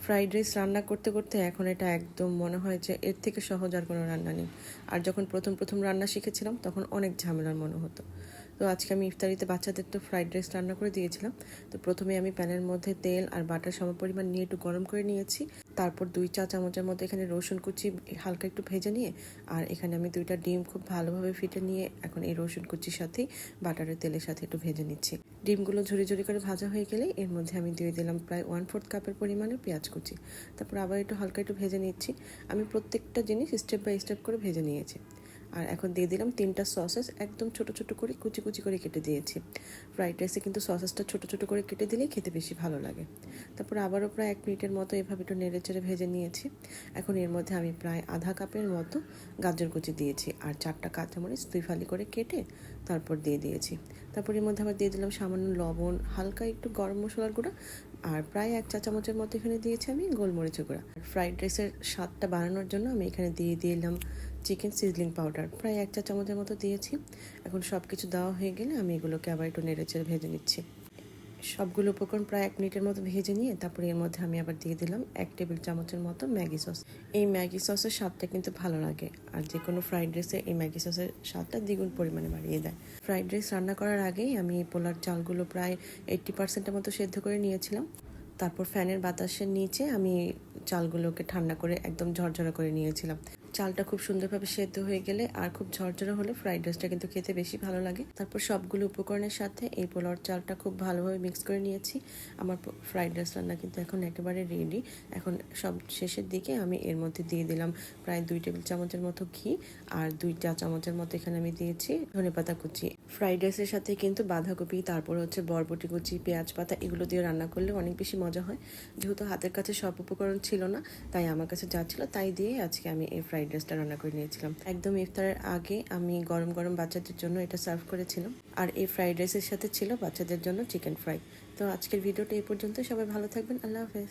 Fried rice রান্না করতে করতে এখন এটা একদম মনে হয় যে এর থেকে সহজ আর কোনো রান্না নেই। আর যখন প্রথম প্রথম রান্না শিখেছিলাম তখন অনেক ঝামেলার মনে হতো। তো আজকে আমি ইফতারিতে বাচ্চাদের তো ফ্রাইড রাইস রান্না করে দিয়েছিলাম। তো প্রথমে আমি প্যানের মধ্যে তেল আর বাটার সমপরিমাণ নিয়ে একটু গরম করে নিয়েছি। তারপর 2 চা চামচের মধ্যে এখানে রসুন কুচি হালকা একটু ভেজে নিয়ে, আর এখানে আমি 2টা ডিম খুব ভালোভাবে ফেটে নিয়ে এখন এই রসুন কুচির সাথেই বাটারের তেলের সাথে একটু ভেজে নিচ্ছি। ডিমগুলো ঝুরি ঝুরি করে ভাজা হয়ে গেলে এর মধ্যে আমি দিয়ে দিলাম প্রায় 1/4 কাপের পরিমাণে পেঁয়াজ কুচি। তারপর আবার একটু হালকা একটু ভেজে নিচ্ছি। আমি প্রত্যেকটা জিনিস স্টেপ বাই স্টেপ করে ভেজে নিয়েছি। আর এখন দিয়ে দিলাম 3টা সসেস, একদম ছোট ছোট করে কুচি কুচি করে কেটে দিয়েছি। ফ্রাইড রাইসে কিন্তু সসেসটা ছোট ছোট করে কেটে দিলেই খেতে বেশি ভালো লাগে। তারপর আবারও প্রায় 1 মিনিটের মতো এভাবে একটু নেড়ে চেড়ে ভেজে নিয়েছি। এখন এর মধ্যে আমি প্রায় আধা কাপের মতো গাজর কুচি দিয়েছি আর 4টা কাঁচামরিচ 2 ফালি করে কেটে তারপর দিয়ে দিয়েছি। তারপর এর মধ্যে আবার দিয়ে দিলাম সামান্য লবণ, হালকা একটু গরম মশলার গুঁড়া, আর প্রায় 1 চা চামচের মতো এখানে দিয়েছি আমি গোলমরিচের গুঁড়া। ফ্রাইড রাইসের স্বাদটা বাড়ানোর জন্য আমি এখানে দিয়ে দিলাম চিকেন সিজলিং পাউডার, প্রায় 1 চা চামচের মতো দিয়েছি। এখন সব কিছু দেওয়া হয়ে গেলে আমি এগুলোকে আবার একটু নেড়ে চেড়ে ভেজে নিচ্ছি। সবগুলো উপকরণ প্রায় 1 মিনিটের মতো ভেজে নিয়ে তারপরে এর মধ্যে আমি আবার দিয়ে দিলাম 1 টেবিল চামচের মতো ম্যাগি সস। এই ম্যাগি সসের স্বাদটা কিন্তু ভালো লাগে, আর যে কোনো ফ্রাইড রাইসে এই ম্যাগি সসের স্বাদটা দ্বিগুণ পরিমাণে বাড়িয়ে দেয়। ফ্রাইড রাইস রান্না করার আগেই আমি এই পোলার চালগুলো প্রায় 80%-এর মতো সেদ্ধ করে নিয়েছিলাম। তারপর ফ্যানের বাতাসের নিচে আমি চালগুলোকে ঠান্ডা করে একদম ঝরঝরা করে নিয়েছিলাম। চালটা খুব সুন্দরভাবে সেদ্ধ হয়ে গেলে আর খুব ঝরঝরা হলে ফ্রাইড রাইসটা কিন্তু খেতে বেশি ভালো লাগে। তারপর সবগুলো উপকরণের সাথে এই পোলাওর চালটা খুব ভালোভাবে মিক্স করে নিয়েছি। আমার ফ্রাইড রাইস রান্না কিন্তু এখন একেবারে রেডি। এখন সব শেষের দিকে আমি এর মধ্যে দিয়ে দিলাম প্রায় 2 টেবিল চামচের মতো ঘি, আর 2 চা চামচের মতো এখানে আমি দিয়েছি ধনেপাতা কুচি। ফ্রাইড রাইসের সাথে কিন্তু বাঁধাকপি, তারপর হচ্ছে বরবটি কুচি, পেঁয়াজ পাতা এগুলো দিয়ে রান্না করলে অনেক বেশি মজা হয়। যেহেতু হাতের কাছে সব উপকরণ ছিল না, তাই আমার কাছে যা ছিল তাই দিয়ে আজকে আমি এই ফ্রাইড রাইসটা রান্না করে নিয়েছিলাম। একদম ইফতারের আগে আমি গরম গরম বাচ্চাদের জন্য এটা সার্ভ করেছিলাম। আর এই ফ্রাইড রাইসের সাথে ছিল বাচ্চাদের জন্য চিকেন ফ্রাই। তো আজকের ভিডিওটা এই পর্যন্ত। সবাই ভালো থাকবেন। আল্লাহ হাফেজ।